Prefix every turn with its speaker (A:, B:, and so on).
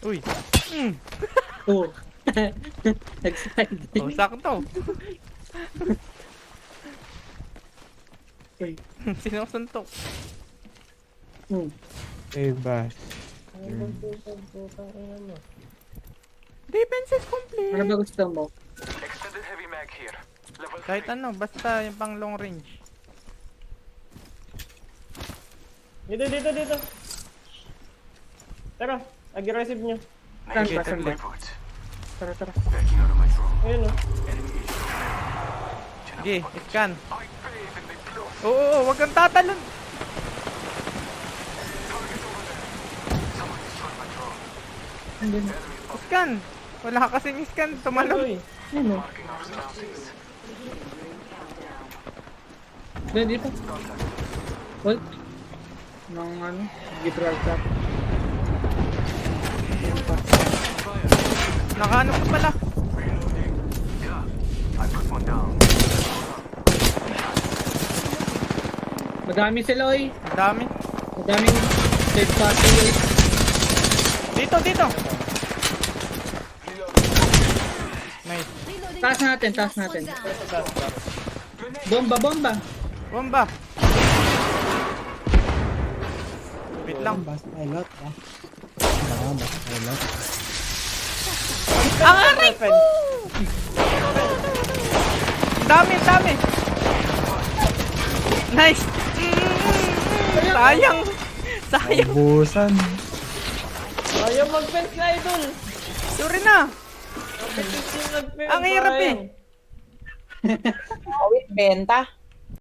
A: Uy.
B: Oh. Nag-slide.
A: Oh, sakto.
B: Uy.
A: Sinong suntok?
C: Eh, bas.
A: Defense is complete.
B: Ano ba gusto mo?
D: Extended heavy mag here. Level
A: Kahit
D: 3.
A: ano, basta yung pang long range.
E: Dito. Tara, aggressive nyo.
B: Saan
A: Sige,
B: ba? Saan ba?
A: sige.
D: Foot.
B: Tara, tara.
D: Backing out of my drone.
E: Ayun o.
A: Sige, scan.
D: I bathe in the blue.
A: Oo, wag kang tatalon.
D: Someone destroyed my drone.
B: Andun.
A: Scan. Wala ka kasing scan. Tumalon.
E: Uy,
B: Ano?
D: Marking our surroundings.
B: Doon, dito. Hold. Nang ano? Gibraltar.
A: Nakaano pa pala.
D: Yeah, I put one down.
B: Madami sila, oy.
A: Ang dami.
B: Madaming third party, oy.
A: Dito. Nice.
B: Taas natin. Bomba.
A: Bomba. Wait lang.
C: Bas pilot, ah. Bas pilot.
A: Ang aray ko! Dami. Nice. Sayang.
C: Ubusan.
E: ayaw mag-fence na idol.
A: Sorry na. Ang hirap eh.
F: Awit, benta.